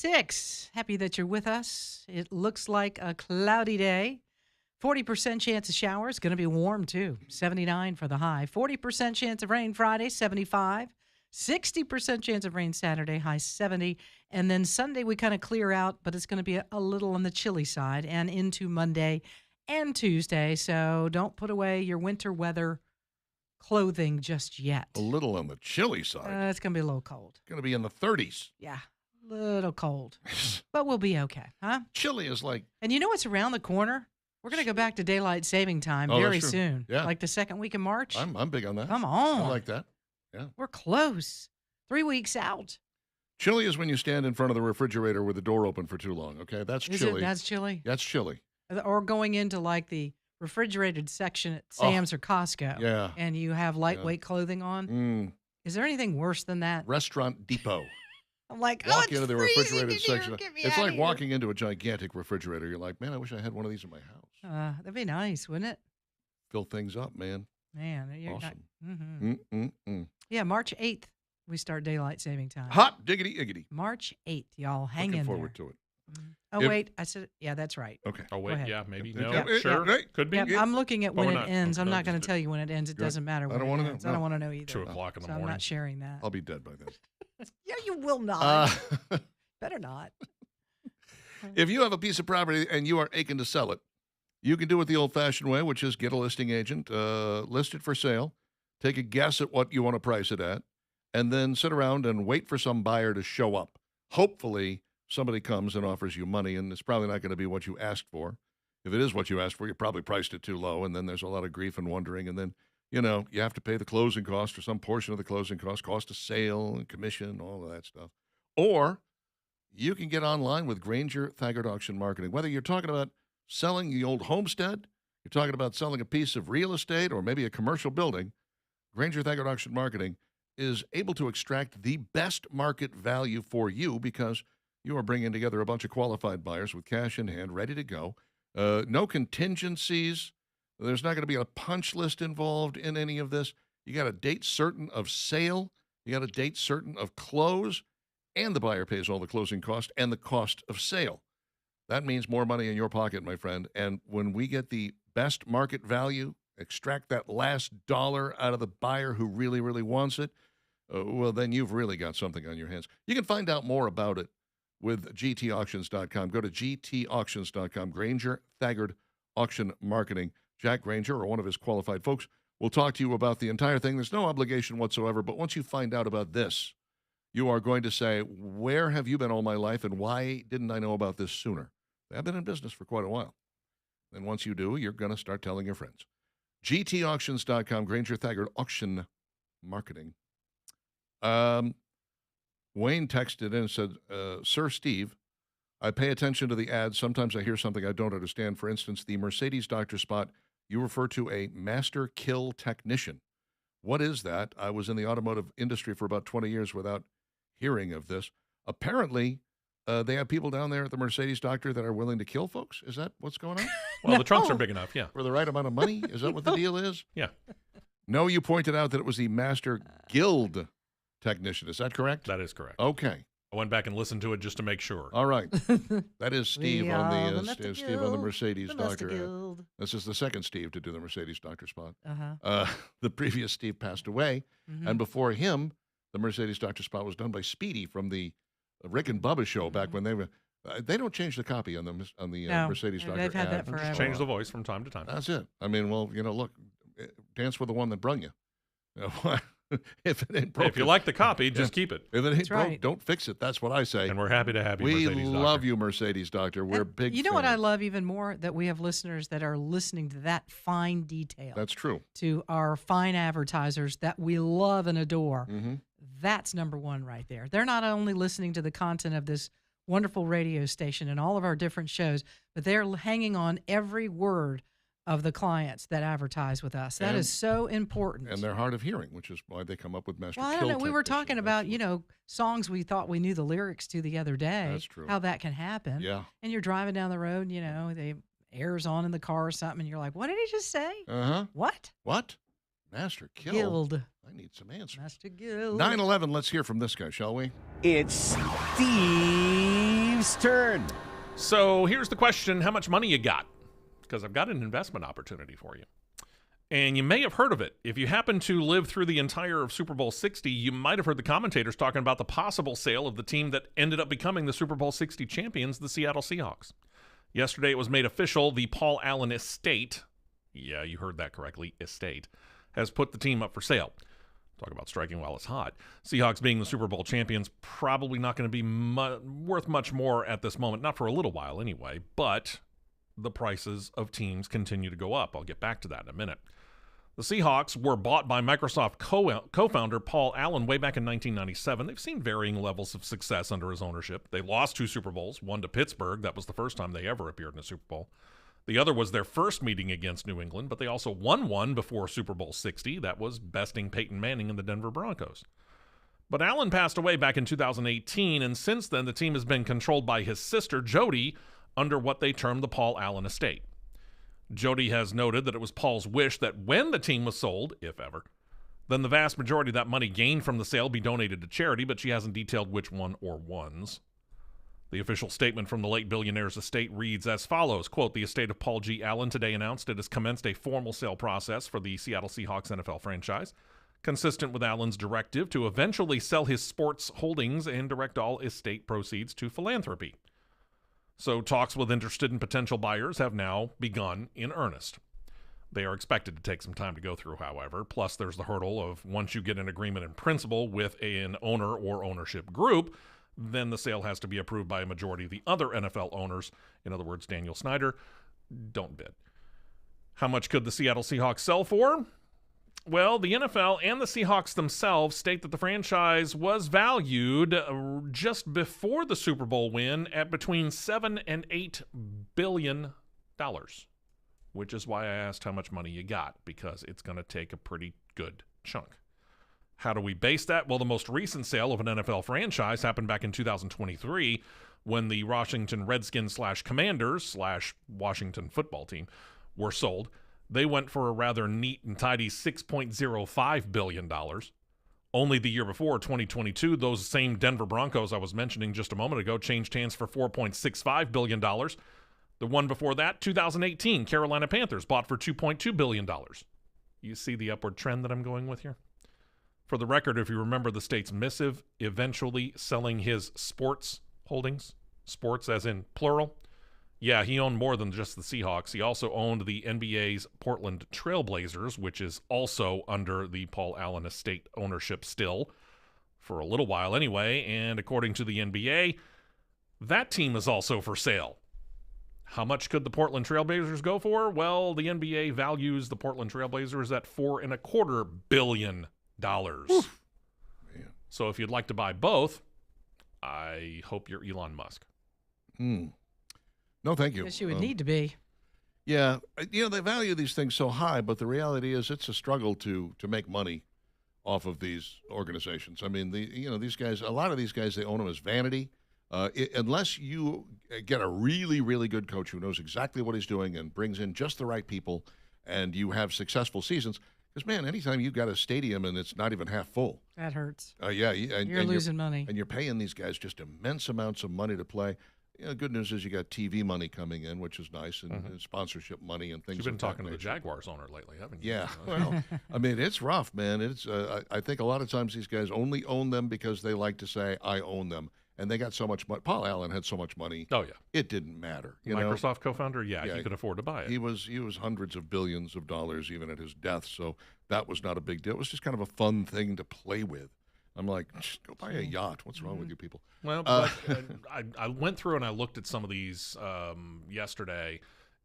8:06. Happy that you're with us. It looks like a cloudy day. 40% chance of showers. Going to be warm, too. 79 for the high. 40% chance of rain Friday, 75. 60% chance of rain Saturday, high 70. And then Sunday we kind of clear out, but it's going to be a little on the chilly side and into Monday and Tuesday. So don't put away your winter weather clothing just yet. A little on the chilly side. It's going to be a little cold. Going to be in the 30s. Yeah, a little cold. But we'll be okay, huh? Chilly is like... And you know what's around the corner? We're going to go back to daylight saving time very soon. Yeah. Like the second week of March. I'm big on that. Come on. I like that. Yeah. We're close. 3 weeks out. Chilly is when you stand in front of the refrigerator with the door open for too long, okay? That's chilly. That's chilly? That's chilly. Or going into like the refrigerated section at Sam's or Costco. Yeah. And you have lightweight clothing on. Is there anything worse than that? Restaurant Depot. I'm like, walk it's into the freezing refrigerated section. It's like here. walking into a gigantic refrigerator. You're like, man, I wish I had one of these in my house. That'd be nice, wouldn't it? Fill things up, man. Man, you're Awesome. Yeah, March 8th, we start daylight saving time. Hot diggity iggity. March 8th, y'all. Hang Looking in forward there. to it. Oh, wait. I said, yeah, that's right. Okay. Oh, Go wait. ahead. Yeah, maybe. Yep. No. Yep. Sure. Yep. Could be. Yep, I'm looking at when we're it not- ends. I'm no, not going just to tell you when it ends. It Good. doesn't matter I when don't it wanna know. ends. I don't No. want to know either. 2 o'clock in the So I'm morning. not sharing that. I'll be dead by then. Yeah, you will not. Uh, Better not. if you have a piece of property and you are aching to sell it, you can do it the old-fashioned way, which is get a listing agent, list it for sale, take a guess at what you want to price it at, and then sit around and wait for some buyer to show up. Hopefully, somebody comes and offers you money, and it's probably not going to be what you asked for. If it is what you asked for, you probably priced it too low, and then there's a lot of grief and wondering, and then, you have to pay the closing cost or some portion of the closing cost of sale and commission, all of that stuff. Or you can get online with Granger Thaggart Auction Marketing. Whether you're talking about selling the old homestead, you're talking about selling a piece of real estate or maybe a commercial building, Granger Thaggart Auction Marketing is able to extract the best market value for you because you are bringing together a bunch of qualified buyers with cash in hand, ready to go. No contingencies. There's not going to be a punch list involved in any of this. You got a date certain of sale. You got a date certain of close, and the buyer pays all the closing cost and the cost of sale. That means more money in your pocket, my friend. And when we get the best market value, extract that last dollar out of the buyer who really, really wants it, well, then you've really got something on your hands. You can find out more about it with gtauctions.com. Go to gtauctions.com. Granger Thaggart Auction Marketing. Jack Granger, or one of his qualified folks, will talk to you about the entire thing. There's no obligation whatsoever, but once you find out about this, you are going to say, where have you been all my life, and why didn't I know about this sooner? I've been in business for quite a while. And once you do, you're going to start telling your friends. gtauctions.com, Granger Thaggart Auction Marketing. Wayne texted in and said, Sir Steve, I pay attention to the ads. Sometimes I hear something I don't understand. For instance, the Mercedes doctor spot, you refer to a master kill technician. What is that? I was in the automotive industry for about 20 years without hearing of this. Apparently, they have people down there at the Mercedes doctor that are willing to kill folks. Is that what's going on? Well, the trunks are big enough, yeah. For the right amount of money? Is that what the deal is? Yeah. No, you pointed out that it was the master guild technician. Is that correct? That is correct. Okay. I went back and listened to it just to make sure. All right. That is Steve on the Steve on the Guild. Mercedes The Master doctor. Guild. This is the second Steve to do the Mercedes doctor spot. Uh-huh. The previous Steve passed away, Mhm. and before him, the Mercedes doctor spot was done by Speedy from the Rick and Bubba show back when they were. They don't change the copy on the No, Mercedes doctor. they've had ad. that forever. Change the voice from time to time. That's it. I mean, well, look, dance with the one that brung you. If it ain't broke, If you like the copy, just keep it. If it ain't That's broke, right. don't fix it. That's what I say. And we're happy to have you, We Mercedes love Doctor. you, Mercedes doctor. We're And big. You know what I fans. love even more? That we have listeners that are listening to that fine detail. That's true. To our fine advertisers that we love and adore. Mm-hmm. That's number one right there. They're not only listening to the content of this wonderful radio station and all of our different shows, but they're hanging on every word of the clients that advertise with us. That And- is so important. And they're hard of hearing, which is why they come up with master. Well, I don't kill know. We were technician. talking about, songs we thought we knew the lyrics to the other day. That's true. How that can happen. Yeah. And you're driving down the road, they air's on in the car or something, and you're like, what did he just say? Uh-huh. What? What? Master kill. Guild. I need some answers. Master Guild. 9/11. Let's hear from this guy, shall we? It's Steve Dave's turn. So here's the question: how much money you got? Because I've got an investment opportunity for you. And you may have heard of it. If you happen to live through the entire of Super Bowl 60, you might have heard the commentators talking about the possible sale of the team that ended up becoming the Super Bowl 60 champions, the Seattle Seahawks. Yesterday, it was made official. The Paul Allen estate, yeah, you heard that correctly, estate, has put the team up for sale. Talk about striking while it's hot. Seahawks being the Super Bowl champions, probably not going to be worth much more at this moment, not for a little while anyway, but the prices of teams continue to go up. I'll get back to that in a minute. The Seahawks were bought by Microsoft co-founder Paul Allen way back in 1997. They've seen varying levels of success under his ownership. They lost 2 Super Bowls, one to Pittsburgh. That was the first time they ever appeared in a Super Bowl. The other was their first meeting against New England, but they also won one before Super Bowl 60. That was besting Peyton Manning and the Denver Broncos. But Allen passed away back in 2018, and since then the team has been controlled by his sister, Jody, under what they term the Paul Allen estate. Jody has noted that it was Paul's wish that when the team was sold, if ever, then the vast majority of that money gained from the sale be donated to charity, but she hasn't detailed which one or ones. The official statement from the late billionaire's estate reads as follows, quote, "The estate of Paul G. Allen today announced it has commenced a formal sale process for the Seattle Seahawks NFL franchise, consistent with Allen's directive to eventually sell his sports holdings and direct all estate proceeds to philanthropy. So talks with interested and potential buyers have now begun in earnest. They are expected to take some time to go through, however. Plus, there's the hurdle of once you get an agreement in principle with an owner or ownership group, then the sale has to be approved by a majority of the other NFL owners. In other words, Daniel Snyder. Don't bid. How much could the Seattle Seahawks sell for? Well, the NFL and the Seahawks themselves state that the franchise was valued just before the Super Bowl win at between $7 and $8 billion, which is why I asked how much money you got, because it's going to take a pretty good chunk. How do we base that? Well, the most recent sale of an NFL franchise happened back in 2023 when the Washington Redskins /Commanders /Washington football team were sold. They went for a rather neat and tidy $6.05 billion. Only the year before, 2022, those same Denver Broncos I was mentioning just a moment ago changed hands for $4.65 billion. The one before that, 2018, Carolina Panthers bought for $2.2 billion. You see the upward trend that I'm going with here? For the record, if you remember the state's missive, eventually selling his sports holdings, sports as in plural, yeah, he owned more than just the Seahawks. He also owned the NBA's Portland Trail Blazers, which is also under the Paul Allen estate ownership still, for a little while anyway. And according to the NBA, that team is also for sale. How much could the Portland Trail Blazers go for? Well, the NBA values the Portland Trail Blazers at $4.25 billion. Oof. So if you'd like to buy both, I hope you're Elon Musk. No, thank you. Yes, you would need to be. Yeah, they value these things so high, but the reality is it's a struggle to make money off of these organizations. I mean, these guys, a lot of these guys, they own them as vanity. Unless you get a really, really good coach who knows exactly what he's doing and brings in just the right people, and you have successful seasons. Because, man, anytime you've got a stadium and it's not even half full. That hurts. Yeah. You're losing money. And you're paying these guys just immense amounts of money to play. Good news is you got TV money coming in, which is nice, and sponsorship money and things. You've been like talking that to the Jaguars owner lately, haven't you? Yeah. Well, I mean, it's rough, man. It's. I think a lot of times these guys only own them because they like to say, I own them. And they got so much money. Paul Allen had so much money. Oh, yeah. It didn't matter. Microsoft co-founder, he could afford to buy it. He was hundreds of billions of dollars even at his death, so that was not a big deal. It was just kind of a fun thing to play with. I'm like, go buy a yacht. What's wrong with you people? Well, but I went through and I looked at some of these yesterday.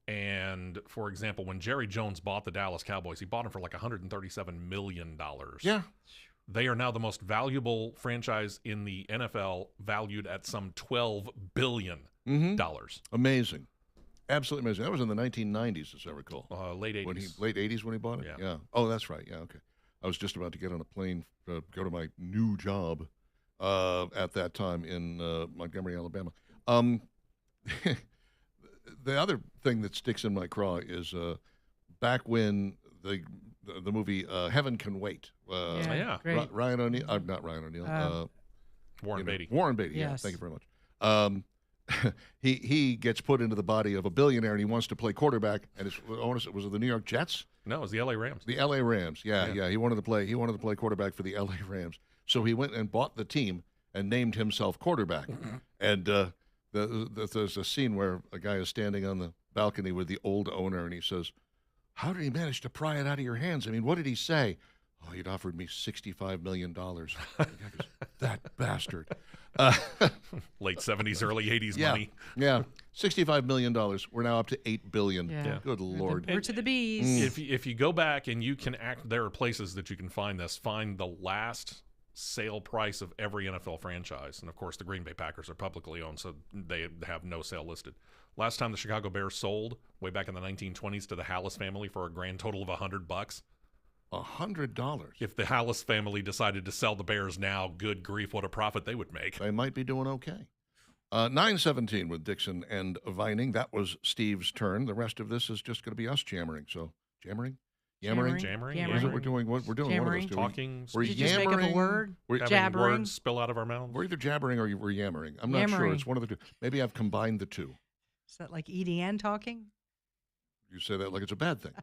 And, for example, when Jerry Jones bought the Dallas Cowboys, he bought them for like $137 million. Yeah. They are now the most valuable franchise in the NFL, valued at some $12 billion. Amazing. Absolutely amazing. That was in the 1990s, as I recall. Late 80s. Late 80s when he bought it? Yeah. Oh, that's right. Yeah, okay. I was just about to get on a plane to go to my new job at that time in Montgomery, Alabama. The other thing that sticks in my craw is back when the movie Heaven Can Wait. Great. Ryan O'Neal, not Ryan O'Neal. Warren Beatty. Warren Beatty, yes. yeah, thank you very much. he gets put into the body of a billionaire, and he wants to play quarterback. And was it the New York Jets? No, it was the L.A. Rams. The L.A. Rams. Yeah. He wanted to play quarterback for the L.A. Rams. So he went and bought the team and named himself quarterback. And there's a scene where a guy is standing on the balcony with the old owner, and he says, "How did he manage to pry it out of your hands? I mean, what did he say?" "Oh, he'd offered me $65 million. That bastard." Late 70s, early 80s yeah, money. Yeah. $65 million. We're now up to $8 billion. Yeah. Good Lord. We're to the bees. If you go back and you can there are places that you can find this. Find the last sale price of every NFL franchise. And, of course, the Green Bay Packers are publicly owned, so they have no sale listed. Last time the Chicago Bears sold, way back in the 1920s, to the Hallis family for a grand total of $100. $100. If the Hallis family decided to sell the Bears now, good grief, what a profit they would make. They might be doing okay. 9:17 with Dixon and Vining. That was Steve's turn. The rest of this is just going to be us jammering. So, jammering? Yammering? Jammering? What is it we're doing? We're doing one of those. Jammering. two. Talking, We're Did you just make up a yammering. word? We're, having jabbering. words spill out of our mouths. we're either jabbering or we're yammering. I'm not sure. Yammering. It's one of the two. Maybe I've combined the two. Is that like eating and talking? You say that like it's a bad thing.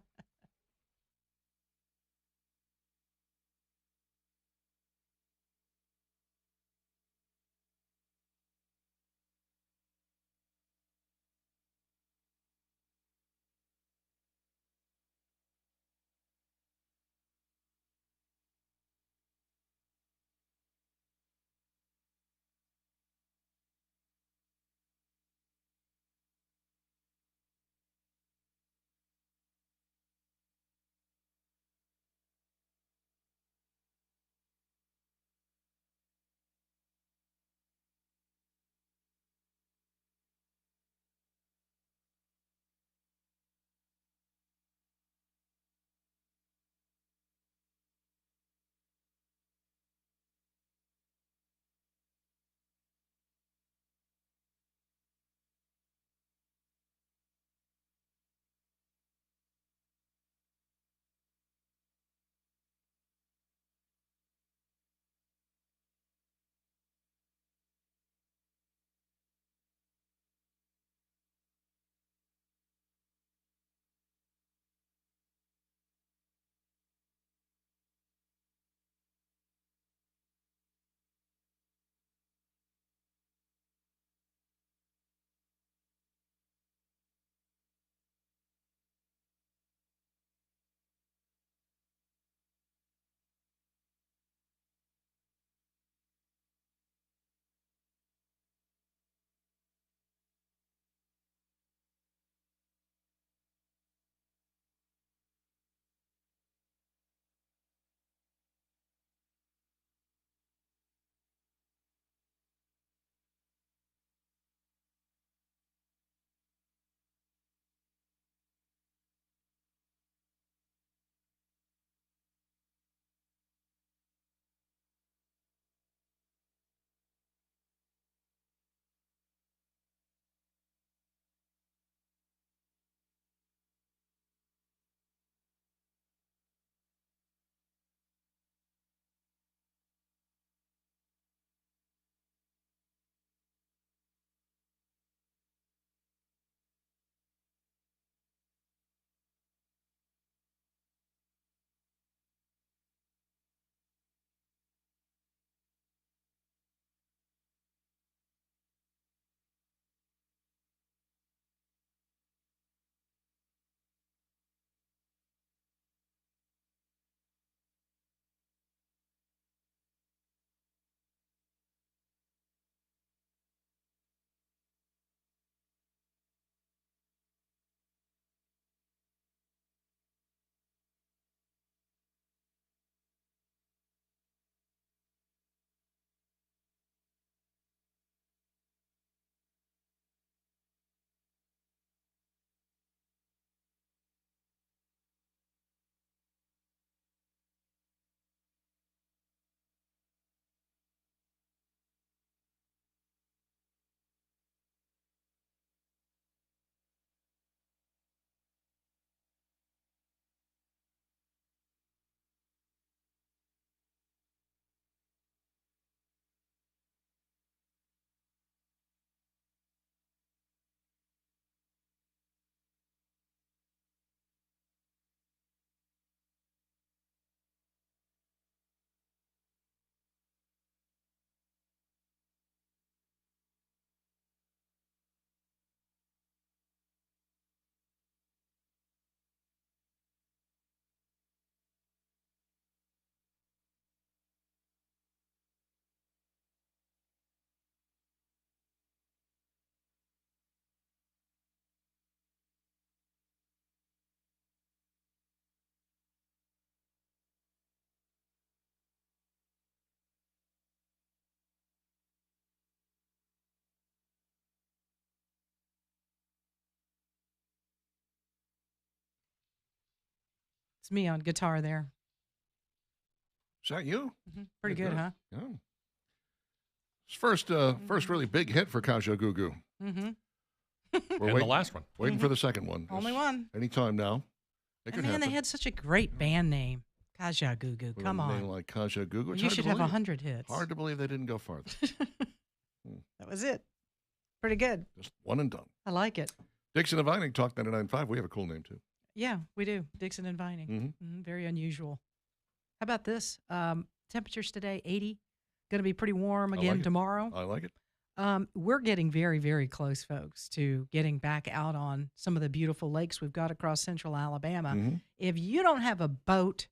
It's me on guitar there. Is that you? Pretty Yeah, good, huh? Yeah. It's first really big hit for Kaja Gugu. Mm-hmm. We're And the last one. waiting for the second one. Only It's one. Anytime now. It And could man, happen. they had such a great band name. Kaja Gugu. With Come a name on. like Kaja Gugu. It's You hard to should have believe. 100 hits. Hard to believe they didn't go farther. That was it. Pretty good. Just one and done. I like it. Dixon and Vining, Talk 99.5. We have a cool name, too. Yeah, we do. Dixon and Vining. Mhm. Very unusual. How about this? Temperatures today, 80. Going to be pretty warm I again like it. tomorrow. I like it. We're getting very, very close, folks, to getting back out on some of the beautiful lakes we've got across central Alabama. Mhm. If you don't have a boat,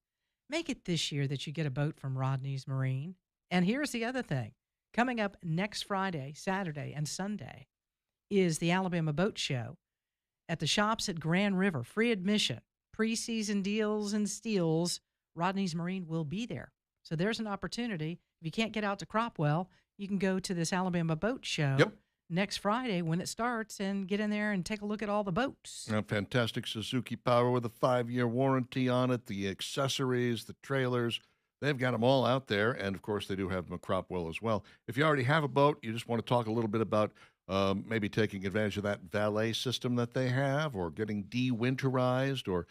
make it this year that you get a boat from Rodney's Marine. And here's the other thing. Coming up next Friday, Saturday, and Sunday is the Alabama Boat Show at the shops at Grand River. Free admission, preseason deals and steals. Rodney's Marine will be there. So there's an opportunity. If you can't get out to Cropwell, you can go to this Alabama Boat Show Yep. next Friday when it starts and get in there and take a look at all the boats. A fantastic Suzuki Power with a 5-year warranty on it, the accessories, the trailers. They've got them all out there. And, of course, they do have them at Cropwell as well. If you already have a boat, you just want to talk a little bit about maybe taking advantage of that valet system that they have or getting de-winterized or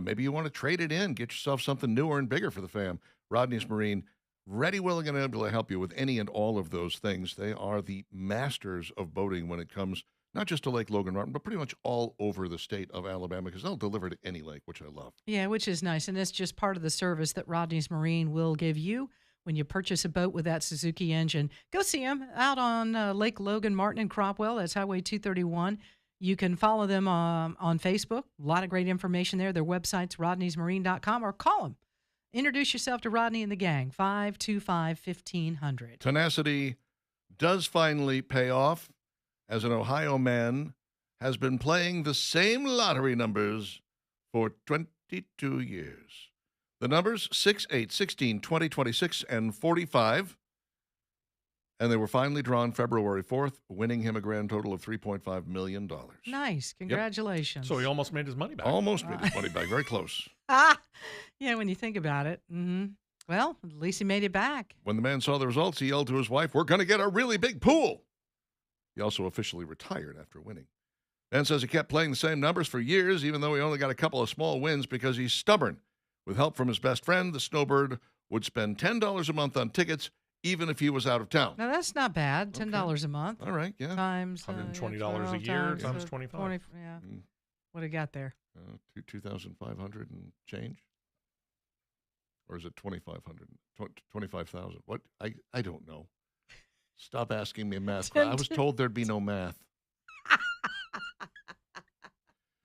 maybe you want to trade it in, get yourself something newer and bigger for the fam. Rodney's Marine, ready, willing, and able to help you with any and all of those things. They are the masters of boating when it comes not just to Lake Logan Martin, but pretty much all over the state of Alabama because they'll deliver to any lake, which I love. Yeah, which is nice. And it's just part of the service that Rodney's Marine will give you when you purchase a boat with that Suzuki engine. Go see them out on Lake Logan Martin and Cropwell. That's Highway 231. You can follow them on Facebook. A lot of great information there. Their website's rodneysmarine.com or call them. Introduce yourself to Rodney and the gang, 525-1500. Tenacity does finally pay off as an Ohio man has been playing the same lottery numbers for 22 years. The numbers 6, 8, 16, 20, 26, and 45. And they were finally drawn February 4th, winning him a grand total of $3.5 million. Nice. Congratulations. So he almost made his money back. Almost made his money back. Very close. Yeah, when you think about it. Well, at least he made it back. When the man saw the results, he yelled to his wife, "We're going to get a really big pool." He also officially retired after winning. Ben says he kept playing the same numbers for years, even though he only got a couple of small wins because he's stubborn. With help from his best friend, the Snowbird would spend $10 a month on tickets, even if he was out of town. Now, that's not bad. $10 a month. All right, yeah. Times $120 a year times 25. 20, yeah. Mm. What do you got there? 2,500 and change? Or is it 2,500? 25,000? What? I don't know. Stop asking me math. I was told there'd be no math.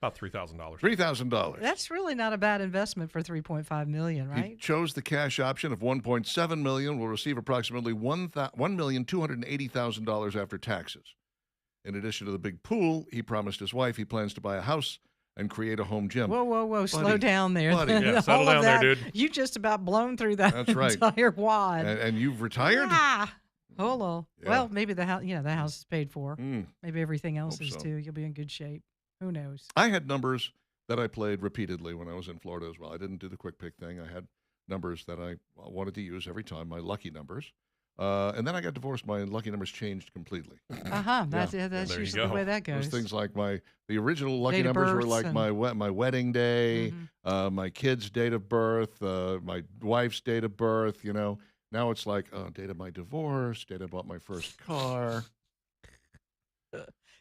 About $3,000. $3,000. That's really not a bad investment for $3.5 million, He right? chose the cash option of $1.7 million. Will receive approximately $1,280,000 after taxes. In addition to the big pool, he promised his wife he plans to buy a house and create a home gym. Whoa. Slow Buddy, down there. buddy. Yeah, All settle of down there, that, dude. You just about blown through that That's right. entire wad. And you've retired? Ah, hold on. Yeah. Well, maybe the house, the house is paid for. Mm. Maybe everything else Hope is so. too. You'll be in good shape. Who knows? I had numbers that I played repeatedly when I was in Florida as well. I didn't do the quick pick thing. I had numbers that I wanted to use every time, my lucky numbers. And then I got divorced. My lucky numbers changed completely. That's There you usually the go. way that Those goes. things like the original lucky Date of numbers were births like and- my wedding day, Mhm. my kid's date of birth, my wife's date of birth. Now it's like date of my divorce, date I bought my first car,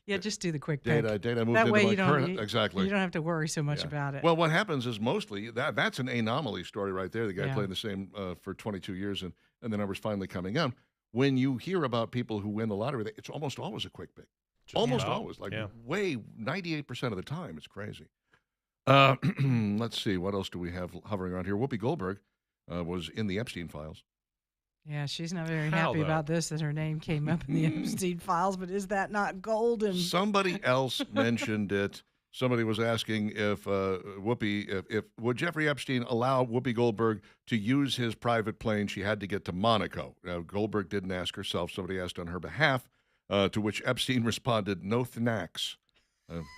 Yeah, just do the quick pick. date I moved That into way my you don't current. Exactly. You don't have to worry so much Yeah. about it. Well, what happens is mostly that's an anomaly story right there. The guy Yeah. playing the same for 22 years and the numbers finally coming out. When you hear about people who win the lottery, it's almost always a quick pick. Just Almost about. always, like Yeah. way 98% of the time. It's crazy. Let's see. What else do we have hovering around here? Whoopi Goldberg was in the Epstein files. Yeah, she's not very How, happy though? about this, that her name came up in the Epstein files, but is that not golden? Somebody else mentioned it. Somebody was asking if would Jeffrey Epstein allow Whoopi Goldberg to use his private plane? She had to get to Monaco. Now, Goldberg didn't ask herself. Somebody asked on her behalf, to which Epstein responded, "No thanks."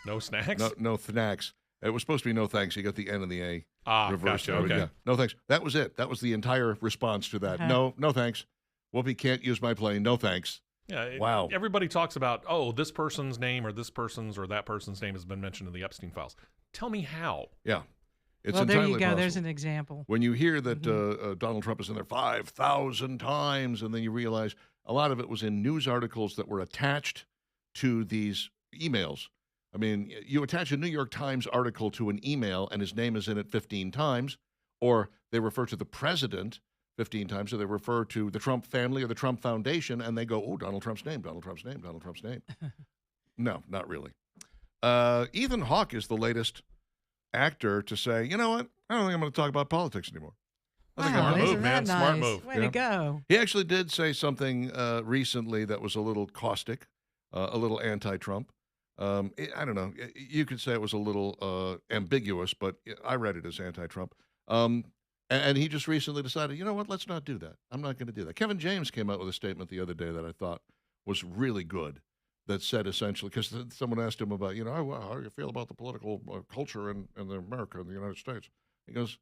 No snacks? No thanks. It was supposed to be no thanks. You got the N and the A. reverse gotcha. steroid. Okay. Yeah. No thanks. That was it. That was the entire response to that. Uh-huh. No thanks. Whoopi can't use my plane. No thanks. Yeah. Wow. Everybody talks about, oh, this person's name or this person's or that person's name has been mentioned in the Epstein files. Tell me how. Yeah. It's Well, there entirely you go. possible. There's an example. When you hear that Donald Trump is in there 5,000 times, and then you realize a lot of it was in news articles that were attached to these emails. I mean, you attach a New York Times article to an email, and his name is in it 15 times, or they refer to the president 15 times, or they refer to the Trump family or the Trump Foundation, and they go, oh, Donald Trump's name, Donald Trump's name, Donald Trump's name. No, not really. Ethan Hawke is the latest actor to say, you know what? I don't think I'm going to talk about politics anymore. I think Wow, I'm done. isn't move, man. that Smart nice? move. Way to go. He actually did say something recently that was a little caustic, a little anti-Trump. I don't know. You could say it was a little ambiguous, but I read it as anti-Trump. And he just recently decided, you know what? Let's not do that. I'm not going to do that. Kevin James came out with a statement the other day that I thought was really good. That said essentially, because someone asked him about, you know, how do you feel about the political culture in America, in the United States? He goes,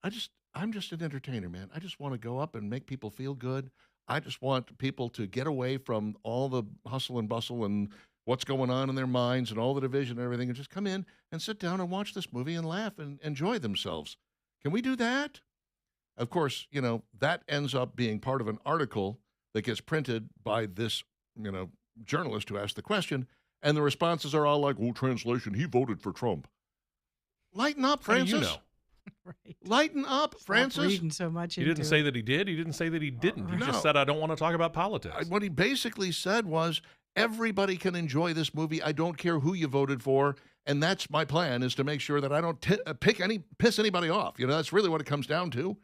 I'm just an entertainer, man. I just want to go up and make people feel good. I just want people to get away from all the hustle and bustle and what's going on in their minds and all the division and everything, and just come in and sit down and watch this movie and laugh and enjoy themselves. Can we do that? Of course, you know, that ends up being part of an article that gets printed by this, you know, journalist who asked the question, and the responses are all like, oh, translation, he voted for Trump. Lighten up, How do Francis. you know? Right. Lighten up, Stop Francis. reading so much He into didn't it. say that he did. He didn't say that he didn't. He No. just said, I don't want to talk about politics. What he basically said was, everybody can enjoy this movie. I don't care who you voted for. And that's my plan, is to make sure that I don't piss anybody off. You know, that's really what it comes down to.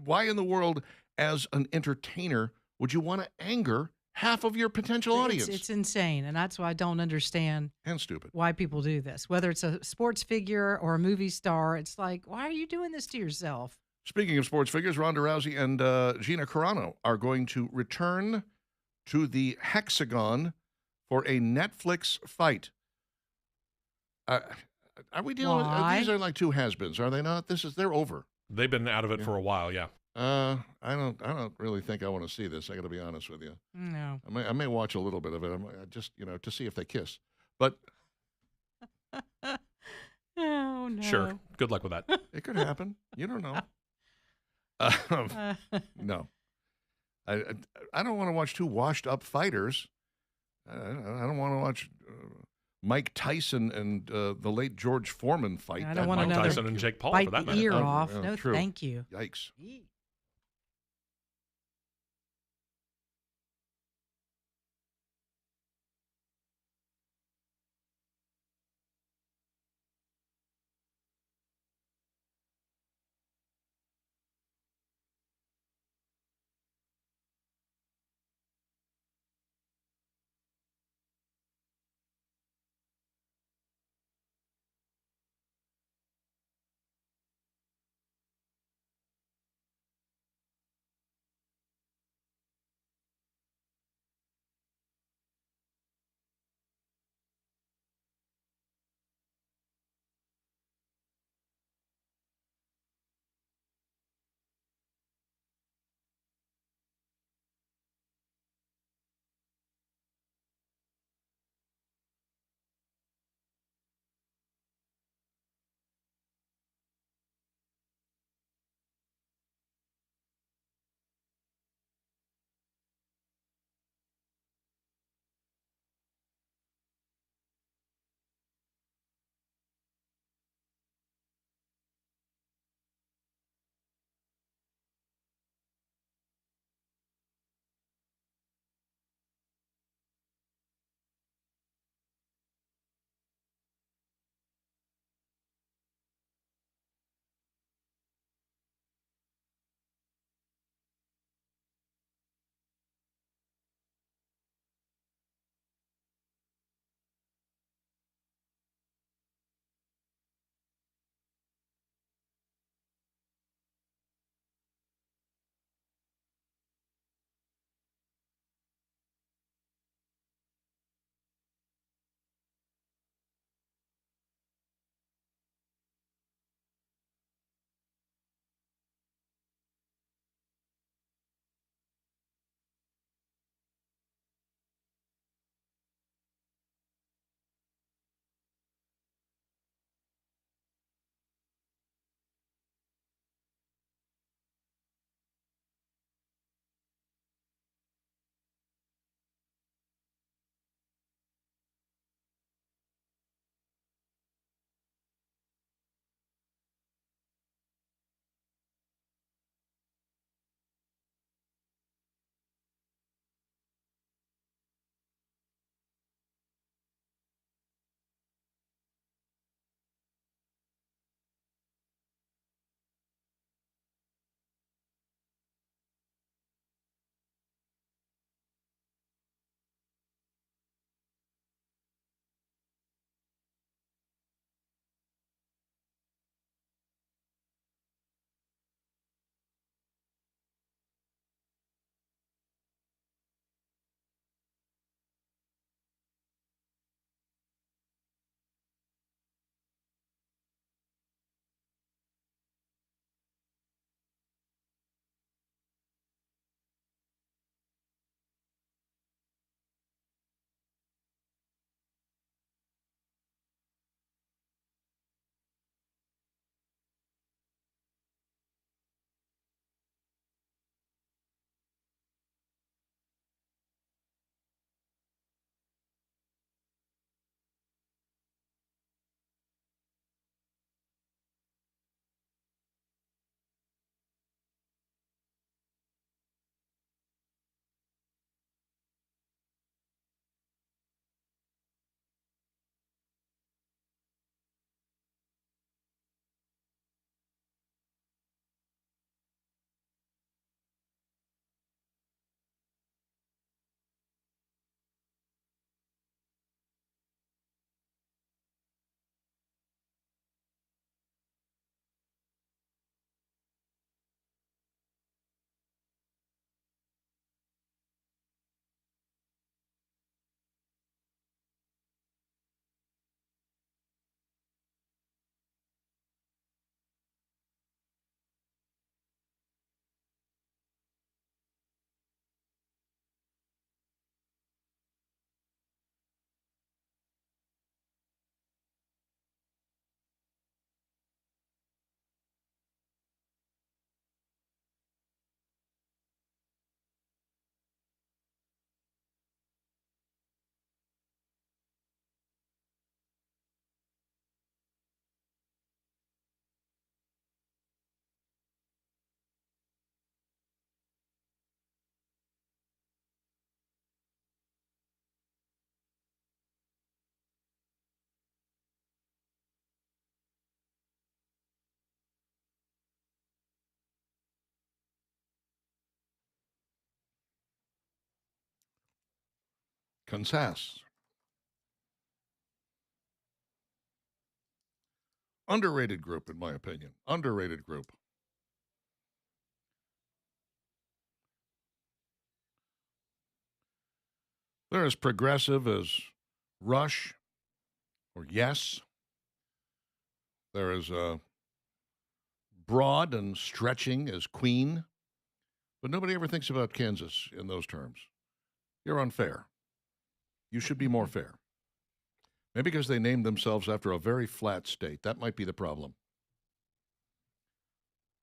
Why in the world, as an entertainer, would you want to anger half of your potential audience? It's insane, and that's why I don't understand And stupid. why people do this. Whether it's a sports figure or a movie star, it's like, why are you doing this to yourself? Speaking of sports figures, Ronda Rousey and Gina Carano are going to return to the Hexagon for a Netflix fight. Are we dealing Why? with these are like two has-beens, are they not? They're over. They've been out of it for a while, yeah. I don't really think I want to see this. I got to be honest with you. No. I may watch a little bit of it. Just to see if they kiss. But Oh, no. Sure. Good luck with that. it could happen. You don't know. No, I don't want to watch two washed-up fighters. I don't want to watch Mike Tyson and the late George Foreman fight. I don't That want might Mike another Tyson and Jake Paul, Bite for that the matter. ear Oh, off. yeah, No, true. thank you. Yikes. Kansas. Underrated group, in my opinion. Underrated group. They're as progressive as Rush or Yes. They're as broad and stretching as Queen. But nobody ever thinks about Kansas in those terms. You're unfair. You should be more fair. Maybe because they named themselves after a very flat state. That might be the problem.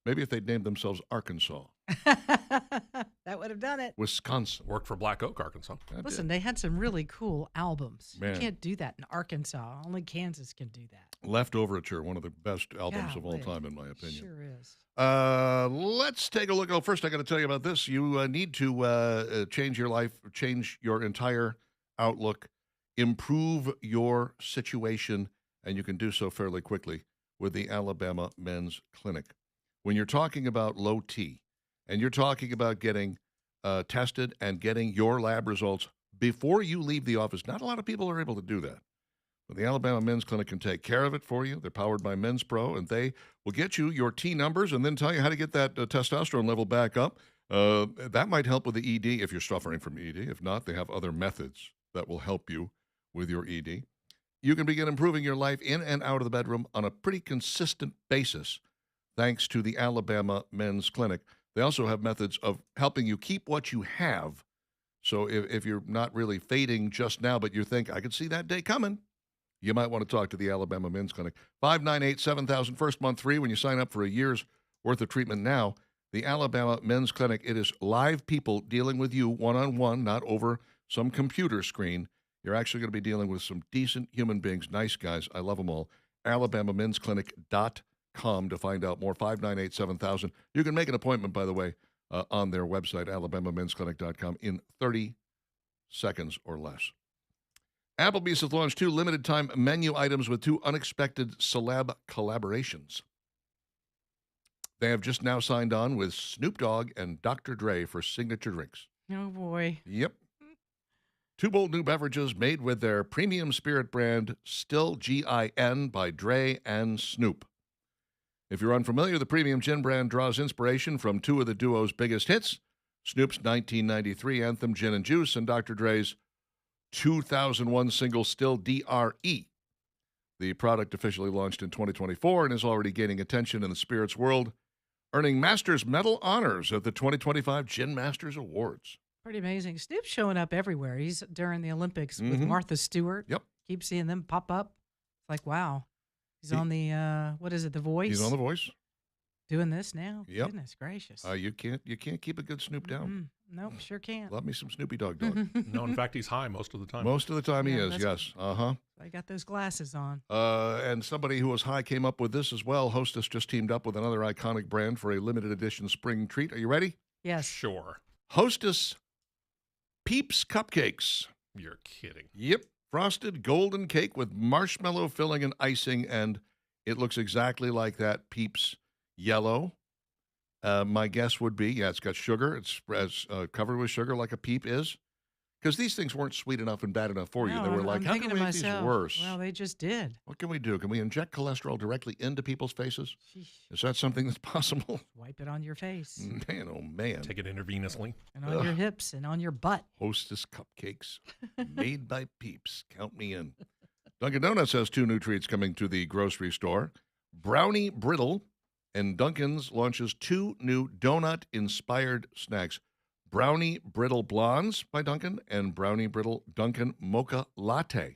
Maybe if they'd named themselves Arkansas, That would have done it. Wisconsin. Worked for Black Oak, Arkansas. That Listen, did. they had some really cool albums. Man. You can't do that in Arkansas. Only Kansas can do that. Leftoverature, one of the best albums of all Golly. time, in my opinion. Sure is. Let's take a look. Oh, first, I got to tell you about this. You need to change your life, change your entire outlook, improve your situation, and you can do so fairly quickly with the Alabama Men's Clinic. When you're talking about low T, and you're talking about getting tested and getting your lab results before you leave the office, not a lot of people are able to do that. But the Alabama Men's Clinic can take care of it for you. They're powered by Men's Pro, and they will get you your T numbers and then tell you how to get that testosterone level back up. That might help with the ED if you're suffering from ED. If not, they have other methods that will help you with your ED. You can begin improving your life in and out of the bedroom on a pretty consistent basis thanks to the Alabama Men's Clinic. They also have methods of helping you keep what you have. So if you're not really fading just now, but you think, I could see that day coming, you might want to talk to the Alabama Men's Clinic. 598-7000, first month free when you sign up for a year's worth of treatment now. The Alabama Men's Clinic, it is live people dealing with you one-on-one, not over some computer screen. You're actually going to be dealing with some decent human beings, nice guys. I love them all. AlabamaMen'sClinic.com to find out more. 598-7000. You can make an appointment, by the way, on their website, AlabamaMen'sClinic.com, in 30 seconds or less. Applebee's has launched 2 limited-time menu items with 2 unexpected celeb collaborations. They have just now signed on with Snoop Dogg and Dr. Dre for signature drinks. Oh, boy. Yep. 2 bold new beverages made with their premium spirit brand, Still Gin, by Dre and Snoop. If you're unfamiliar, the premium gin brand draws inspiration from 2 of the duo's biggest hits, Snoop's 1993 anthem Gin and Juice and Dr. Dre's 2001 single Still DRE. The product officially launched in 2024 and is already gaining attention in the spirits world, earning Masters Medal honors at the 2025 Gin Masters Awards. Pretty amazing. Snoop's showing up everywhere. He's during the Olympics with Martha Stewart. Yep. Keep seeing them pop up. It's like, wow. He's on the, what is it, The Voice? He's on The Voice. Doing this now? Yep. Goodness gracious. You can't keep a good Snoop down. Nope, sure can't. Love me some Snoopy Dog Dog. No, in fact, he's high most of the time. Most of the time he Yeah, is, that's yes. Uh-huh. I got those glasses on. And somebody who was high came up with this as well. Hostess just teamed up with another iconic brand for a limited edition spring treat. Are you ready? Yes. Sure. Hostess Peeps Cupcakes. You're kidding. Yep. Frosted golden cake with marshmallow filling and icing, and it looks exactly like that Peeps yellow. My guess would be, it's got sugar. It's as covered with sugar like a Peep is. Because these things weren't sweet enough and bad enough for you. No, They were I'm like, how thinking can to we make these myself, worse? well, they just did. What can we do? Can we inject cholesterol directly into people's faces? Sheesh. Is that something that's possible? Wipe it on your face Man, oh man. Take it intravenously. and on your hips and on your butt. Hostess cupcakes made by Peeps. Count me in. Dunkin' Donuts has 2 new treats coming to the grocery store. Brownie Brittle, and Dunkin's launches 2 new donut-inspired snacks. Brownie Brittle Blondes by Dunkin' and Brownie Brittle Dunkin' Mocha Latte. You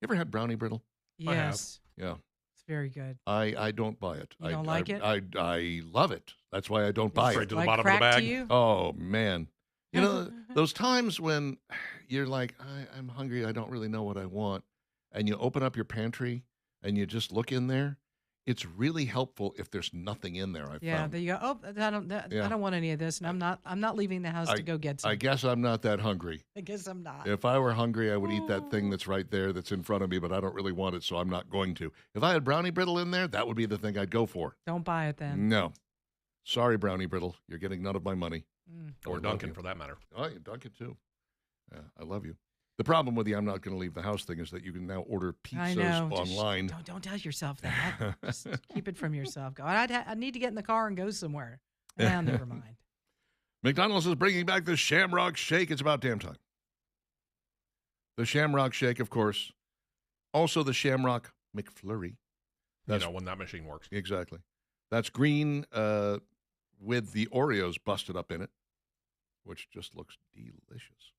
ever had Brownie Brittle? I have. Yes. Yeah. It's very good. I don't buy it. You don't like it? I love it. That's why I don't buy Straight it. to the Like bottom of the crack bag. to you? Oh, man. You know, those times when you're like, I'm hungry, I don't really know what I want, and you open up your pantry and you just look in there, it's really helpful if there's nothing in there, I Yeah, found. there you go. Oh, Yeah. I don't want any of this, and I'm not leaving the house to go get some. I guess I'm not that hungry. I guess I'm not. If I were hungry, I would eat that thing that's right there that's in front of me, but I don't really want it, so I'm not going to. If I had Brownie Brittle in there, that would be the thing I'd go for. Don't buy it then. No. Sorry, Brownie Brittle. You're getting none of my money. Mm. Or I love Dunkin', you. for that matter. Oh, yeah, Dunkin' too. Yeah, I love you. The problem with the I'm not going to leave the house thing is that you can now order I pizzas know. online. Don't tell yourself that. Just keep it from yourself. Go. I need to get in the car and go somewhere. Now, never mind. McDonald's is bringing back the Shamrock Shake. It's about damn time. The Shamrock Shake, of course. Also the Shamrock McFlurry. When that machine works. Exactly. That's green with the Oreos busted up in it, which just looks delicious.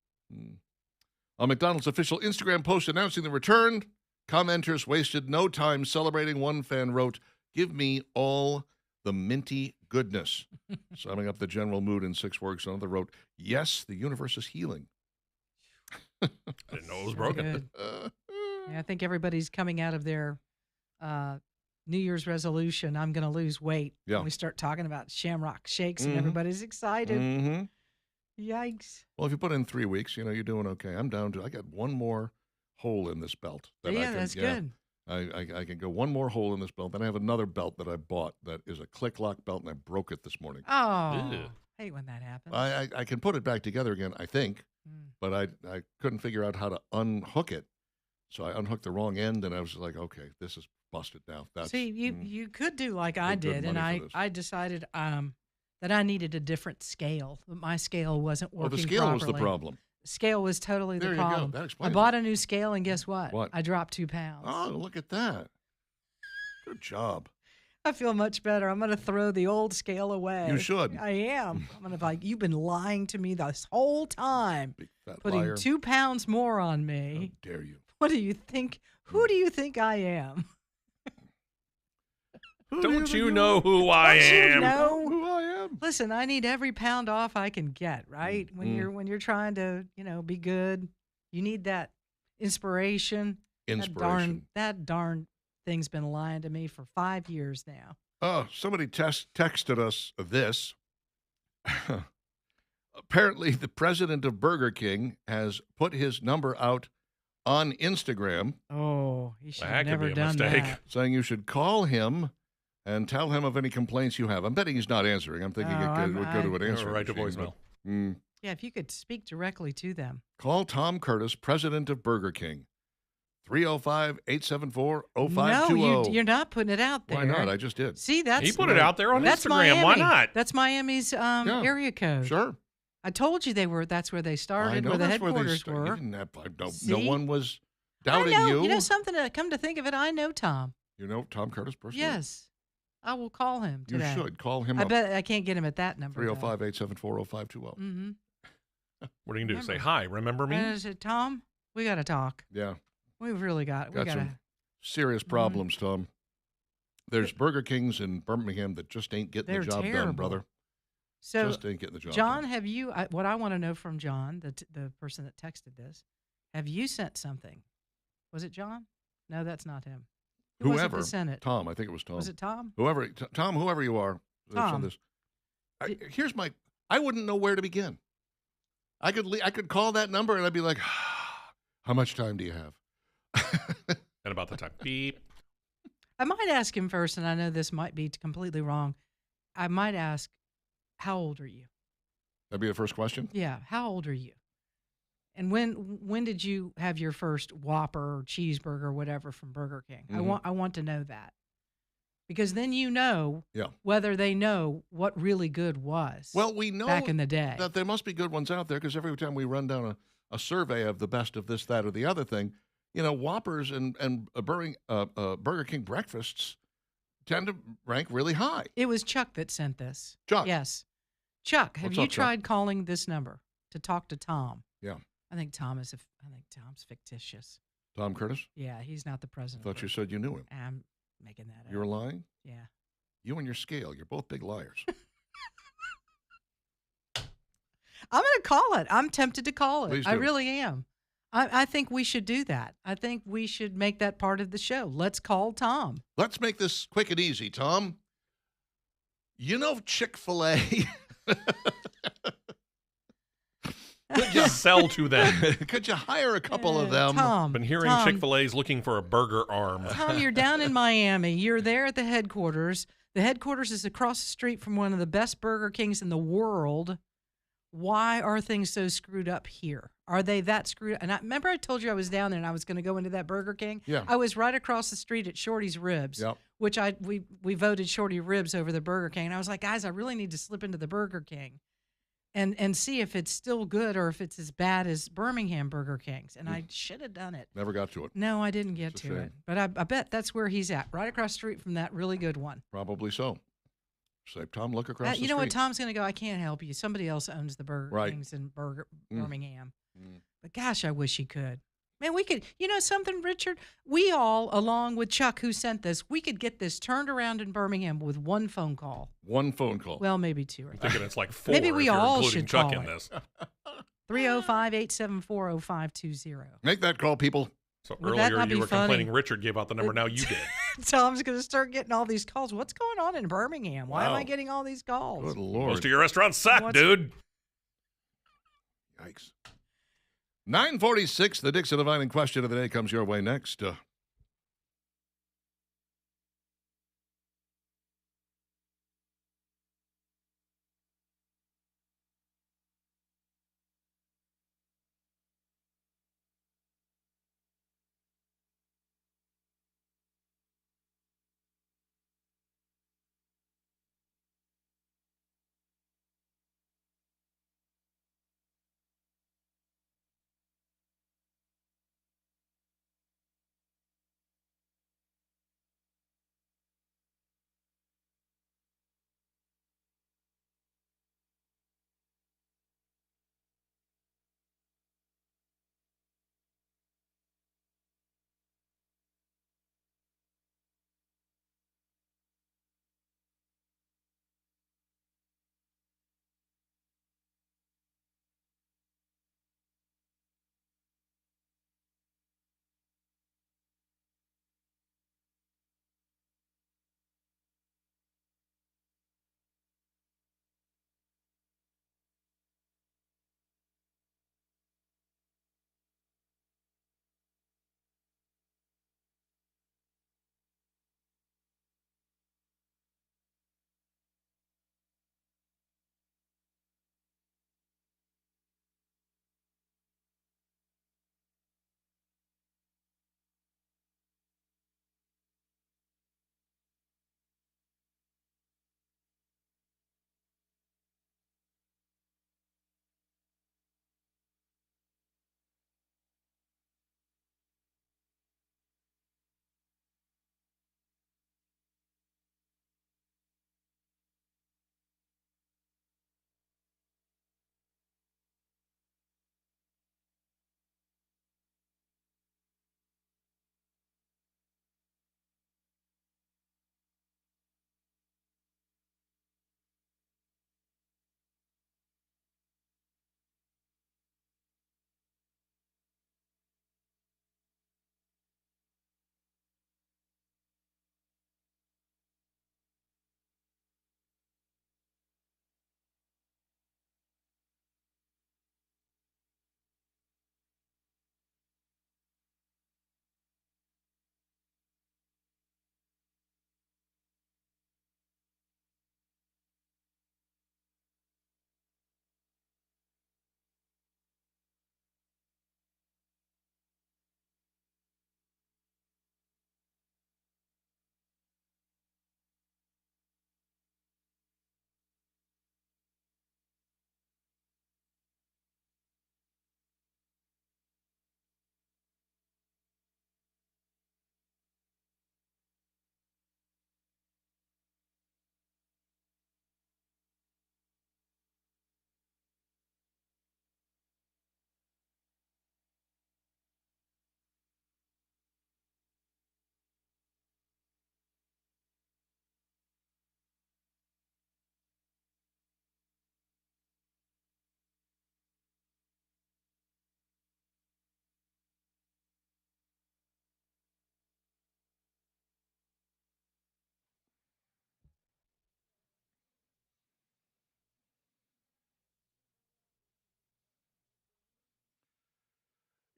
On McDonald's official Instagram post announcing the return, commenters wasted no time celebrating. One fan wrote, "Give me all the minty goodness." Summing up the general mood in 6 words, another wrote, "Yes, the universe is healing." I didn't know it was broken. Yeah, I think everybody's coming out of their New Year's resolution. I'm going to lose weight. Yeah. When we start talking about Shamrock Shakes and everybody's excited. Mm-hmm. Yikes. Well, if you put in 3 weeks, you're doing okay. I got one more hole in this belt. That's good. I can go one more hole in this belt. Then I have another belt that I bought that is a click-lock belt, and I broke it this morning. Oh, Ew. hate when that happens. I can put it back together again, I think, but I couldn't figure out how to unhook it. So I unhooked the wrong end, and I was like, okay, this is busted now. See, you could do like I Good did, and money for this. I decided that I needed a different scale. My scale wasn't working the scale properly. was the problem. Scale was totally There the you go. problem. That I explains bought it. a new scale, and guess what? What? I dropped 2 pounds. Oh, look at that. Good job. I feel much better. I'm going to throw the old scale away. You should. I am. I'm going to be like, you've been lying to me this whole time, Big fat putting liar. 2 pounds more on How me. dare you? What do you think? Who do you think I am? Don't you know who I Don't you am? know? Who I am? Listen, I need every pound off I can get, right? When you're trying to, be good, you need that inspiration. Inspiration. That darn thing's been lying to me for 5 years now. Oh, somebody texted us this. Apparently, the president of Burger King has put his number out on Instagram Oh, he should have That could never be a done mistake. that. saying you should call him and tell him of any complaints you have. I'm betting he's not answering. I'm thinking Oh, it would go to an answer. Right to voicemail. Yeah, if you could speak directly to them. Call Tom Curtis, president of Burger King. 305-874-0520. No, you're not putting it out there. Why not? I just did. See, that's He put it out there on that's Instagram. Miami. Why not? That's Miami's area code. Sure. I told you that's where they I started, know where the that's where they headquarters started. were. You didn't have, no See? one was doubting I know. you. You know something? Come to think of it, I know Tom. You know Tom Curtis personally? Yes, I will call him You today. should. Call him I up. bet I can't get him at that number. 305-874-0520. Mm-hmm. What are you going to do? Say, Remember. hi, remember me? And I said, Tom, we got to talk. Yeah. We've really got. We Got got to. some serious problems, Tom. There's Burger Kings in Birmingham that just ain't getting They're the job done, terrible. brother. So, Just ain't getting the job John, done. have you? What I want to know from John, the person that texted this, have you sent something? Was it John? No, that's not him. Who was it Whoever. that sent it? Tom, I think it was Tom. Was it Tom? Whoever, Tom, whoever you are. that sent Tom. This. I wouldn't know where to begin. I could call that number and I'd be like, how much time do you have? And about the time. Beep. I might ask him first, and I know this might be completely wrong. I might ask, how old are you? That'd be the first question. Yeah, how old are you? And when did you have your first Whopper or cheeseburger or whatever from Burger King? Mhm. I want to know that. Because then you know Yeah. whether they know what really good was Well, we know back in the day. that there must be good ones out there because every time we run down a survey of the best of this, that, or the other thing, Whoppers and Burger King breakfasts tend to rank really high. It was Chuck that sent this. Chuck. Yes. Chuck, have What's you up, Chuck? tried calling this number to talk to Tom? Yeah. I think Tom's fictitious. Tom Curtis? Yeah, he's not the president. Thought you said you knew him. I'm making that You were up. lying? Yeah. You and your scale, you're both big liars. I'm going to call it. I'm tempted to call it. Please I do. really am. I think we should do that. I think we should make that part of the show. Let's call Tom. Let's make this quick and easy, Tom. You know Chick-fil-A? Just sell to them. Could you hire a couple of them? Tom. Been hearing Tom, Chick-fil-A's looking for a burger arm. Tom, you're down in Miami. You're there at the headquarters. The headquarters is across the street from one of the best Burger Kings in the world. why are things so screwed up here? Are they that screwed up? And I remember I told you I was down there and I was going to go into that Burger King. Yeah. I was right across the street at Shorty's Ribs, Yep. which we voted Shorty Ribs over the Burger King. And I was like, guys, I really need to slip into the Burger King and see if it's still good or if it's as bad as Birmingham Burger Kings. And I should have done it. Never got to it. No, I didn't get It's a to shame. it. But I bet that's where he's at, right across the street from that really good one. Probably so. Say, Tom, look across the You street. know what? Tom's going to go, I can't help you. Somebody else owns the Burger Right. Kings in Mm. Birmingham. Mm. But gosh, I wish he could. Man, we could, you know something, Richard? We all, along with Chuck, who sent this, we could get this turned around in Birmingham with one phone call. One phone call. Well, maybe two or I'm three. thinking it's like 4 Maybe we if you're all including should Chuck call in it. this. 305-874-0520. Make that call, people. So Would that earlier not you be were funny? complaining Richard gave out the number. Now you did. Tom's going to start getting all these calls. What's going on in Birmingham? Why am Wow. I getting all these calls? Good Lord. Most of your restaurants suck, What's- dude. Yikes. 946, the Dixon Divining question of the day comes your way next.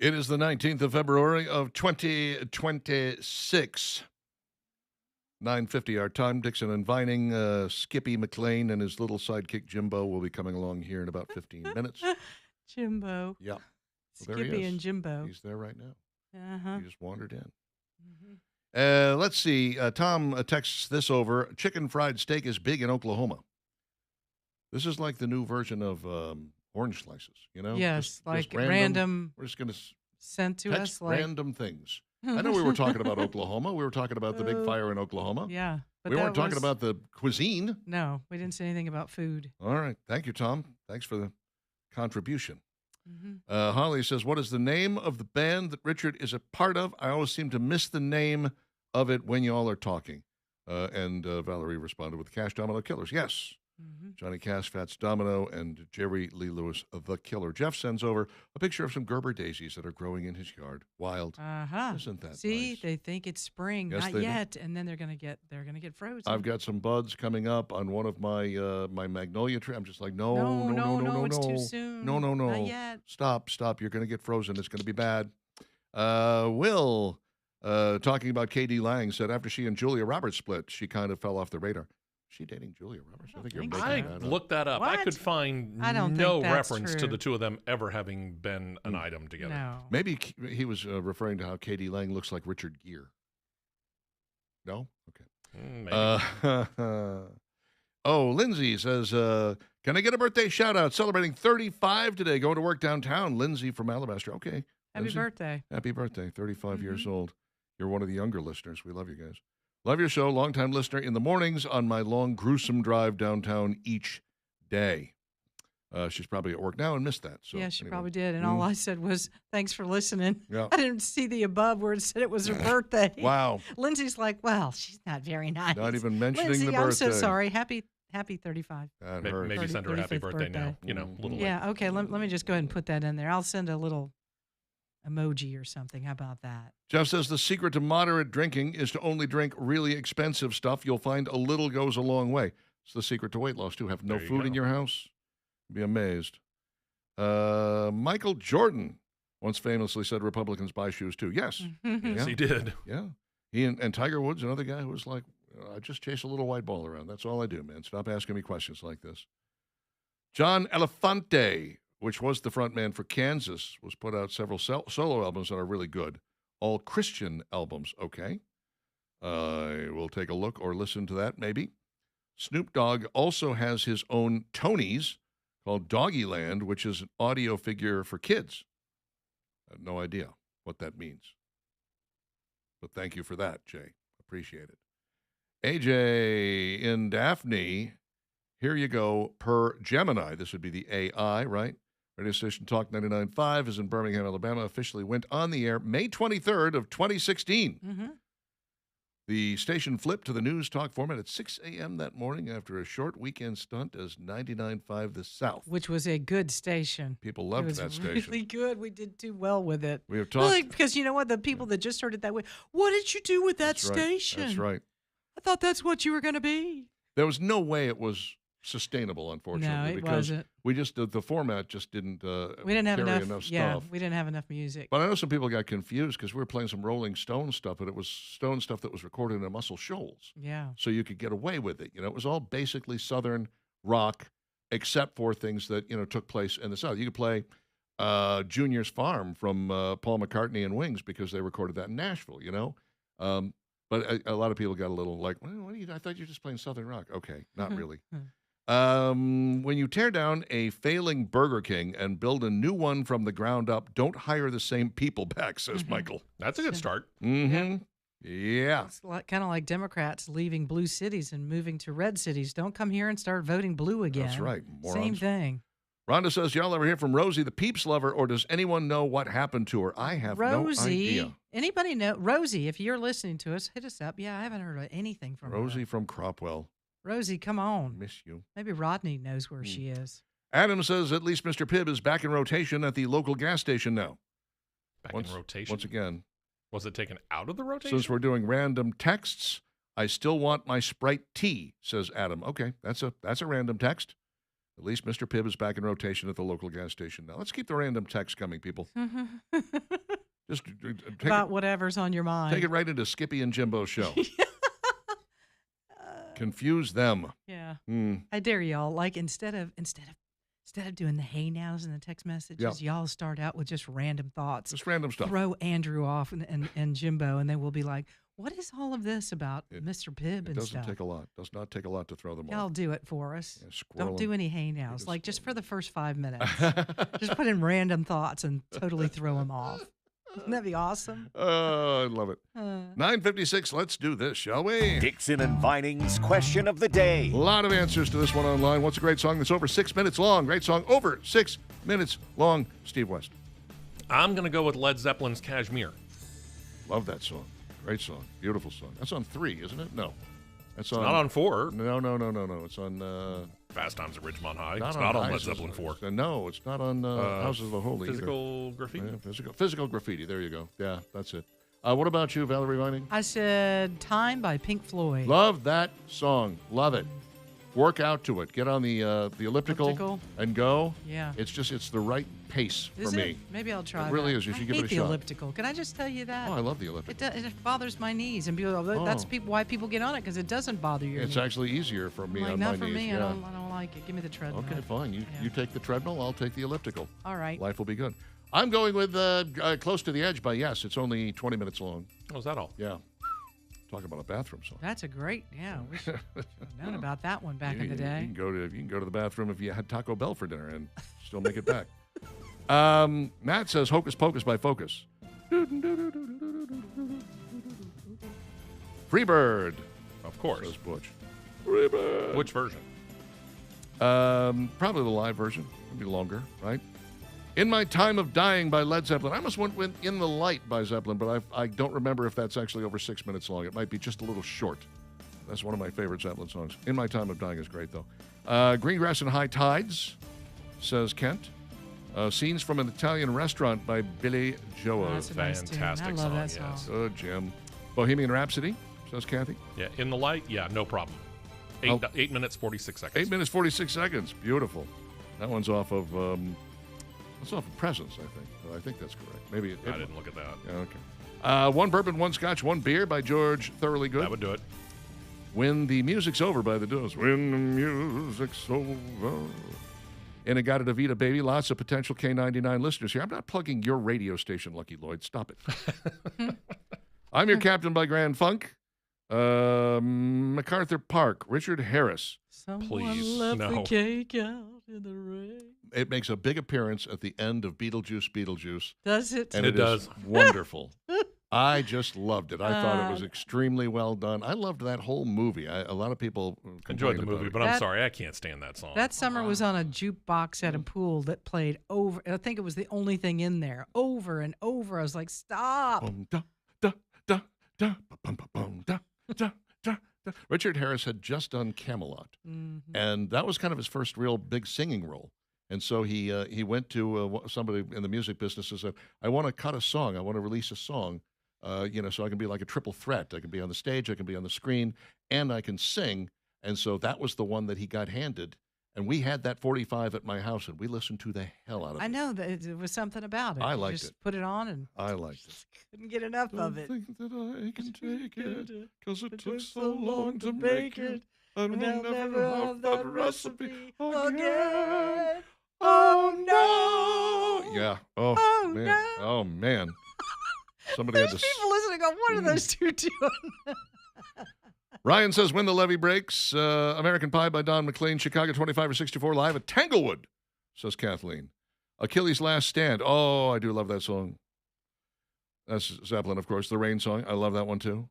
It is the 19th of February of 2026. 9:50 our time. Dixon and Vining, Skippy McLean and his little sidekick Jimbo will be coming along here in about 15 minutes. Jimbo. Yeah. Well, there he Skippy is. and Jimbo. He's there right now. Uh-huh. He just wandered in. Mhm. Let's see. Tom texts this over. Chicken fried steak is big in Oklahoma. This is like the new version of orange slices, you know? Yes, Just like random. random We're just going to sent to text us. Like, random things. I know we were talking about Oklahoma. We were talking about the big Oh. fire in Oklahoma. yeah. But We that weren't talking was- about the cuisine. No, we didn't say anything about food. All right. Thank you, Tom. Thanks for the contribution. Mhm. Holly says, what is the name of the band that Richard is a part of? I always seem to miss the name of it when you all are talking. And Valerie responded with Cash Domino Killers. Yes. Mhm. Johnny Cash, Fats Domino, and Jerry Lee Lewis, the Killer. Jeff sends over a picture of some Gerber daisies that are growing in his yard. Wild. Uh-huh. Isn't that See, nice? they think it's spring, Yes, not they do. yet, and then they're gonna get frozen. I've got some buds coming up on one of my my magnolia tree. I'm just like, no, it's too soon. No. Not yet. Stop. You're going to get frozen. It's going to be bad. Will, talking about K.D. Lang, said after she and Julia Roberts split, she kind of fell off the radar. Is she dating Julia Roberts? I think you're think making so. I that up. looked that up. I What? could find I don't no think that's reference to true. the two of them ever having been an item together. No. Maybe he was referring to how K.D. Lang looks like Richard Gere. No? Okay. Maybe. Lindsay says, can I get a birthday shout out? Celebrating 35 today. Going to work downtown. Lindsay from Alabaster. Okay. Happy Lindsay, birthday. Happy birthday. 35 years Mm-hmm. old. You're one of the younger listeners. We love you guys. Love your show. Longtime listener in the mornings on my long, gruesome drive downtown each day. She's probably at work now and missed that. So yeah, she anyway. probably did. And all I said was, thanks for listening. Yeah. I didn't see the above where it said it was her birthday. Wow. Lindsay's like, well, she's not very nice. Not even mentioning Lindsay, the birthday. I'm so sorry. Happy 35. That Maybe, hurts. maybe send her a happy 35th birthday now. birthday. You know, a little late. Yeah, okay. Let me just go ahead and put that in there. I'll send a little emoji or something. How about that? Jeff says the secret to moderate drinking is to only drink really expensive stuff. You'll find a little goes a long way. It's the secret to weight loss, too. Have no There you food in go. your house. Be amazed. Michael Jordan once famously said Republicans buy shoes, too. Yes. Yes, Yeah. he did. Yeah. He and Tiger Woods, another guy who was like, I just chase a little white ball around. That's all I do, man. Stop asking me questions like this. John Elefante, which was the frontman for Kansas, was put out several solo albums that are really good. All Christian albums, okay. We'll take a look or listen to that, maybe. Snoop Dogg also has his own Tony's called Doggyland, which is an audio figure for kids. I have no idea what that means. But thank you for that, Jay. Appreciate it. AJ in Daphne, here you go, per Gemini. This would be the AI, right? Radio station Talk 99.5 is in Birmingham, Alabama. Officially went on the air May 23rd of 2016. Mm-hmm. The station flipped to the news talk format at 6 a.m. that morning after a short weekend stunt as 99.5 The South. Which was a good station. People It loved was that station. really good. We did do well with it. We have talked. Really, because you know what? The people that just heard it that way, what did you do with that That's right. station? That's right. I thought that's what you were going to be. There was no way it was sustainable, unfortunately, No, it because wasn't. we just the format just didn't. We didn't have carry enough. stuff. Yeah, we didn't have enough music. But I know some people got confused because we were playing some Rolling Stone stuff, but it was Stone stuff that was recorded in Muscle Shoals, Yeah. so you could get away with it. You know, it was all basically Southern rock, except for things that took place in the South. You could play Junior's Farm from Paul McCartney and Wings because they recorded that in Nashville. But a lot of people got a little like, well, I thought you were just playing Southern rock. Okay, not really. When you tear down a failing Burger King and build a new one from the ground up, don't hire the same people back, says Michael. That's a good start. Mm-hmm. Yeah. It's kind of like Democrats leaving blue cities and moving to red cities. Don't come here and start voting blue again. That's right. Same Morons. thing. Rhonda says, y'all ever hear from Rosie, the Peeps lover, or does anyone know what happened to her? I have Rosie, no idea. anybody know? Rosie, if you're listening to us, hit us up. Yeah, I haven't heard of anything from Rosie her. from Cropwell. Rosie, come on. Miss you. Maybe Rodney knows where Hmm. she is. Adam says, at least Mr. Pibb is back in rotation at the local gas station now. Back in rotation. Once again, Was it taken out of the rotation? since we're doing random texts, I still want my Sprite tea, says Adam. Okay, that's a random text. At least Mr. Pibb is back in rotation at the local gas station now. Let's keep the random texts coming, people. Just take About whatever's on your mind. it right into Skippy and Jimbo's show. Confuse them. Yeah. Hmm. I dare y'all. Like instead of doing the hey nows and the text messages, y'all start out with just random thoughts. Just random stuff. Throw Andrew off and Jimbo, and they will be like, "What is all of this about Mr. Pibb It and doesn't stuff?" take a lot. Does not take a lot to throw them Y'all off. do it for us. Yeah, squirrel Don't 'em. do any hey nows. just Like just squirrel for the first 5 minutes. Just put in random thoughts and totally throw them off. Wouldn't that be awesome? Oh, I love it. 9:56. Let's do this, shall we? Dixon and Vining's question of the day. A lot of answers to this one online. What's a great song that's over 6 minutes long? Great song over 6 minutes long. Steve West. I'm going to go with Led Zeppelin's Kashmir. Love that song. Great song. Beautiful song. That's on 3, isn't it? No. That's It's not on 4. No. It's on. Fast Times at Ridgemont High. Not It's not on Led Houses. Zeppelin 4. No, it's not on Houses of the Holy. Physical Graffiti. Yeah, physical graffiti. There you go. Yeah, that's it. What about you, Valerie Vining? I said "Time" by Pink Floyd. Love that song. Love it. Work out to it. Get on the elliptical and go. Yeah. It's the right pace Is for it? me. Maybe I'll try. It really that. is. You should I give it hate a the shot. elliptical. Can I just tell you that? Oh, I love the elliptical. It bothers my knees, and people, that's Oh. why people get on it because it doesn't bother your It's knees. actually easier for me I'm like, on not my for knees. me. Yeah. I don't like it. Give me the treadmill. Okay, fine. You Yeah. take the treadmill. I'll take the elliptical. All right. Life will be good. I'm going with Close to the Edge by Yes. It's only 20 minutes long. Oh, is that all? Yeah. Talk about a bathroom song. That's a great. Yeah, we should have known about that one back in the You day. can go to the bathroom if you had Taco Bell for dinner and still make it back. Matt says Hocus Pocus by Focus. Freebird, Of course. says Butch. Freebird. Which version? Probably the live version. It'll be longer, right? In My Time of Dying by Led Zeppelin. I almost went with In the Light by Zeppelin, but I don't remember if that's actually over 6 minutes long. It might be just a little short. That's one of my favorite Zeppelin songs. In My Time of Dying is great, though. Greengrass and High Tides, says Kent. Scenes from an Italian Restaurant by Billy Joel. That's a nice tune. Fantastic I love song, that song. yes. Good, Jim. Bohemian Rhapsody, says Kathy. Yeah, In the Light, yeah, no problem. 8 minutes, 46 seconds. 8 minutes, 46 seconds. Beautiful. That one's off of Presence, I think. I think that's correct. Maybe I didn't look at that. Yeah, okay. One Bourbon, One Scotch, One Beer by George Thoroughly Good. That would do it. When the Music's Over by the Doors. When the music's over. In-A-Gadda-Da-Vida, baby. Lots of potential K99 listeners here. I'm not plugging your radio station, Lucky Lloyd. Stop it. I'm Your Captain by Grand Funk. MacArthur Park. Richard Harris. Someone Please, left no. the cake out in the rain. It makes a big appearance at the end of Beetlejuice. Does it? And It it does. is wonderful. I just loved it. I thought it was extremely well done. I loved that whole movie. A lot of people Enjoyed complained the about movie, it. but I'm That- sorry, I can't stand that song. That summer was on a jukebox at a pool that played over. I think it was the only thing in there, over and over. I was like, stop. Bum, da, da, da, da, bum, bum, bum, da, da, da, da. Richard Harris had just done Camelot, and that was kind of his first real big singing role. And so he went to somebody in the music business and said, "I want to cut a song. I want to release a song, so I can be like a triple threat. I can be on the stage, I can be on the screen, and I can sing." And so that was the one that he got handed. And we had that 45 at my house, and we listened to the hell out of it. I know that it was something about it. I You liked just it. put it on and I liked it. couldn't get enough of Don't it. think that I can take it, 'cause it took so so long to make it. And And we'll I'll never have that recipe again. again. Oh no! Yeah. Oh, Oh, man. no. Oh man. Somebody had There's to. people listening go, what are those two doing? Ryan says, "When the Levee Breaks." American Pie by Don McLean. Chicago 25 or 64 live at Tanglewood, says Kathleen. Achilles' Last Stand. Oh, I do love that song. That's Zeppelin, of course. The Rain song. I love that one too.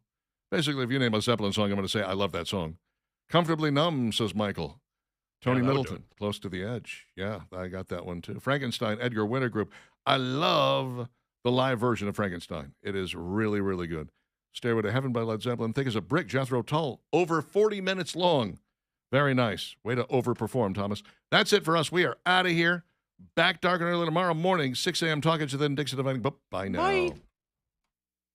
Basically, if you name a Zeppelin song, I'm going to say I love that song. Comfortably Numb, says Michael. Tony Yeah, that would do Middleton, Close to the Edge. Yeah, I got that one too. Frankenstein, Edgar Winter Group. I love the live version of Frankenstein. It is really, really good. Stairway to Heaven by Led Zeppelin. Thick as a Brick, Jethro Tull. Over 40 minutes long. Very nice. Way to overperform, Thomas. That's it for us. We are out of here. Back dark and early tomorrow morning, 6 a.m. Talking to then Dixon Dividing. Bye now. Bye.